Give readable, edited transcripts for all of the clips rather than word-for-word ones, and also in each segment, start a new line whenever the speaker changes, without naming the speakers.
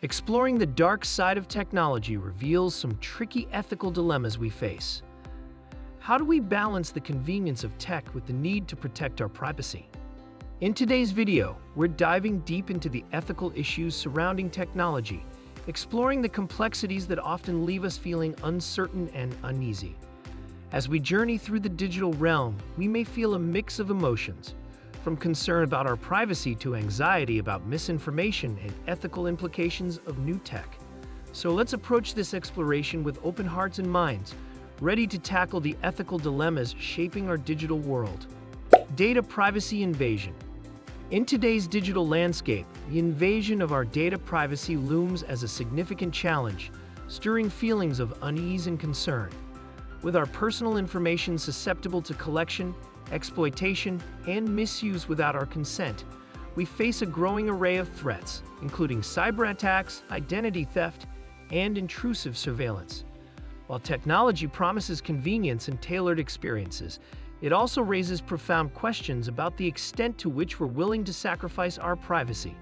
Exploring the dark side of technology reveals some tricky ethical dilemmas we face. How do we balance the convenience of tech with the need to protect our privacy? In today's video, we're diving deep into the ethical issues surrounding technology, exploring the complexities that often leave us feeling uncertain and uneasy. As we journey through the digital realm, we may feel a mix of emotions, from concern about our privacy to anxiety about misinformation and ethical implications of new tech. So let's approach this exploration with open hearts and minds, ready to tackle the ethical dilemmas shaping our digital world. Data privacy invasion. In today's digital landscape, the invasion of our data privacy looms as a significant challenge, stirring feelings of unease and concern. With our personal information susceptible to collection, exploitation, and misuse without our consent, we face a growing array of threats, including cyber attacks, identity theft, and intrusive surveillance. While technology promises convenience and tailored experiences, it also raises profound questions about the extent to which we're willing to sacrifice our privacy.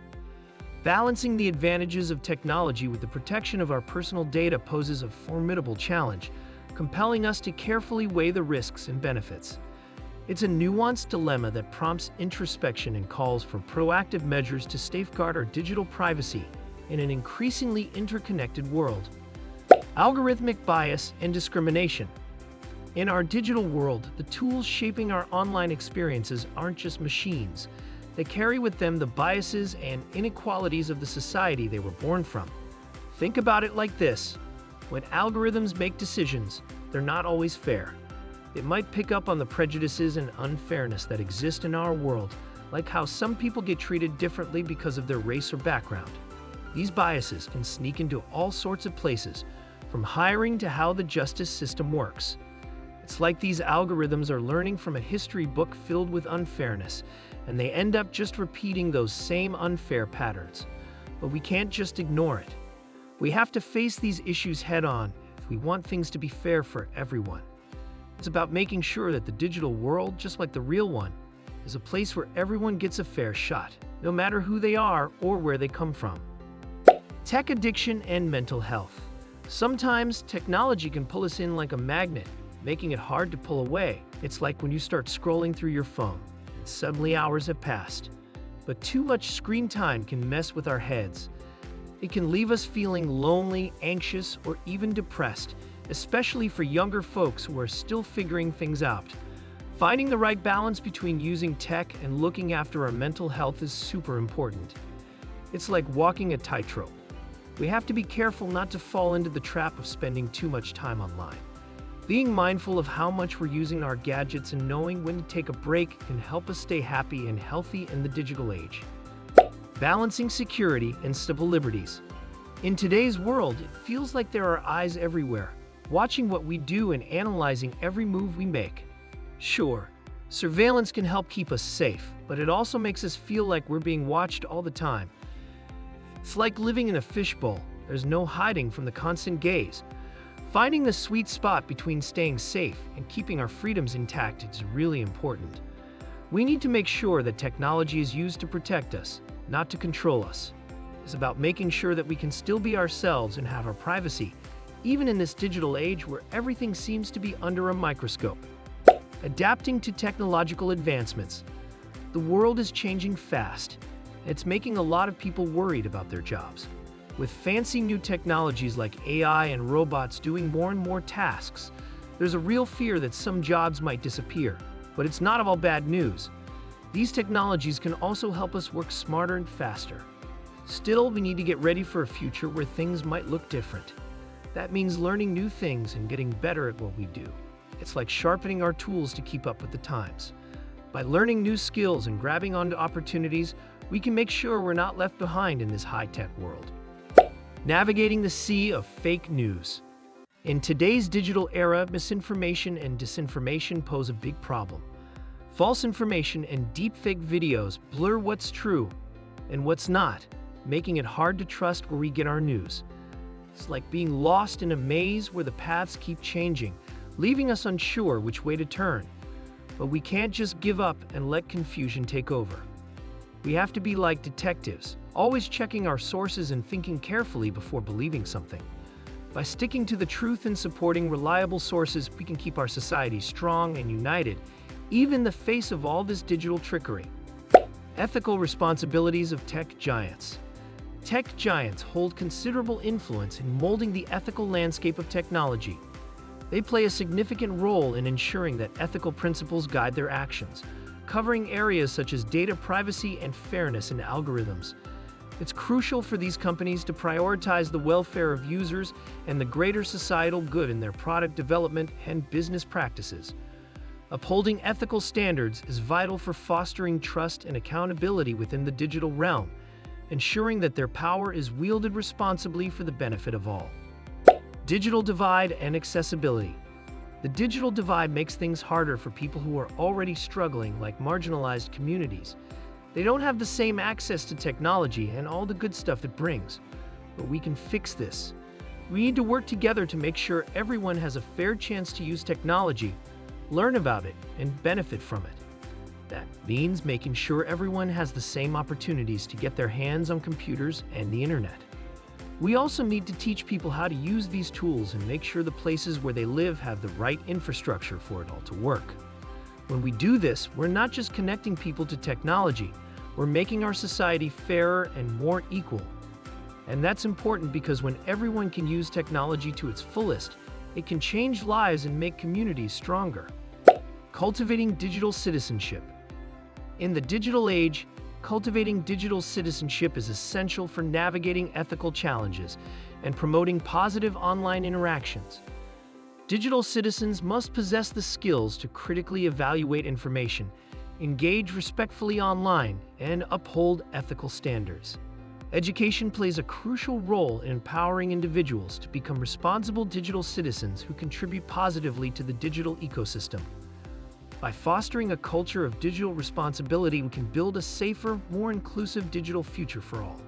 Balancing the advantages of technology with the protection of our personal data poses a formidable challenge, compelling us to carefully weigh the risks and benefits. It's a nuanced dilemma that prompts introspection and calls for proactive measures to safeguard our digital privacy in an increasingly interconnected world. Algorithmic bias and discrimination. In our digital world, the tools shaping our online experiences aren't just machines. They carry with them the biases and inequalities of the society they were born from. Think about it like this. When algorithms make decisions, they're not always fair. It might pick up on the prejudices and unfairness that exist in our world, like how some people get treated differently because of their race or background. These biases can sneak into all sorts of places, from hiring to how the justice system works. It's like these algorithms are learning from a history book filled with unfairness, and they end up just repeating those same unfair patterns. But we can't just ignore it. We have to face these issues head-on if we want things to be fair for everyone. It's about making sure that the digital world, just like the real one, is a place where everyone gets a fair shot, no matter who they are or where they come from. Tech addiction and mental health. Sometimes technology can pull us in like a magnet, making it hard to pull away. It's like when you start scrolling through your phone, and suddenly hours have passed. But too much screen time can mess with our heads. It can leave us feeling lonely, anxious, or even depressed, especially for younger folks who are still figuring things out. Finding the right balance between using tech and looking after our mental health is super important. It's like walking a tightrope. We have to be careful not to fall into the trap of spending too much time online. Being mindful of how much we're using our gadgets and knowing when to take a break can help us stay happy and healthy in the digital age. Balancing security and civil liberties. In today's world, it feels like there are eyes everywhere, watching what we do and analyzing every move we make. Sure, surveillance can help keep us safe, but it also makes us feel like we're being watched all the time. It's like living in a fishbowl. There's no hiding from the constant gaze. Finding the sweet spot between staying safe and keeping our freedoms intact is really important. We need to make sure that technology is used to protect us, not to control us. It's about making sure that we can still be ourselves and have our privacy, even in this digital age where everything seems to be under a microscope. Adapting to technological advancements. The world is changing fast. It's making a lot of people worried about their jobs. With fancy new technologies like AI and robots doing more and more tasks, there's a real fear that some jobs might disappear. But it's not all bad news. These technologies can also help us work smarter and faster. Still, we need to get ready for a future where things might look different. That means learning new things and getting better at what we do. It's like sharpening our tools to keep up with the times. By learning new skills and grabbing onto opportunities, we can make sure we're not left behind in this high-tech world. Navigating the sea of fake news. In today's digital era, misinformation and disinformation pose a big problem. False information and deepfake videos blur what's true and what's not, making it hard to trust where we get our news. It's like being lost in a maze where the paths keep changing, leaving us unsure which way to turn. But we can't just give up and let confusion take over. We have to be like detectives, always checking our sources and thinking carefully before believing something. By sticking to the truth and supporting reliable sources, we can keep our society strong and united, even in the face of all this digital trickery. Ethical responsibilities of tech giants. Tech giants hold considerable influence in molding the ethical landscape of technology. They play a significant role in ensuring that ethical principles guide their actions, covering areas such as data privacy and fairness in algorithms. It's crucial for these companies to prioritize the welfare of users and the greater societal good in their product development and business practices. Upholding ethical standards is vital for fostering trust and accountability within the digital realm, ensuring that their power is wielded responsibly for the benefit of all. Digital divide and accessibility. The digital divide makes things harder for people who are already struggling, like marginalized communities. They don't have the same access to technology and all the good stuff it brings. But we can fix this. We need to work together to make sure everyone has a fair chance to use technology, learn about it, and benefit from it. That means making sure everyone has the same opportunities to get their hands on computers and the internet. We also need to teach people how to use these tools and make sure the places where they live have the right infrastructure for it all to work. When we do this, we're not just connecting people to technology, we're making our society fairer and more equal. And that's important because when everyone can use technology to its fullest, it can change lives and make communities stronger. Cultivating digital citizenship. In the digital age, cultivating digital citizenship is essential for navigating ethical challenges and promoting positive online interactions. Digital citizens must possess the skills to critically evaluate information, engage respectfully online, and uphold ethical standards. Education plays a crucial role in empowering individuals to become responsible digital citizens who contribute positively to the digital ecosystem. By fostering a culture of digital responsibility, we can build a safer, more inclusive digital future for all.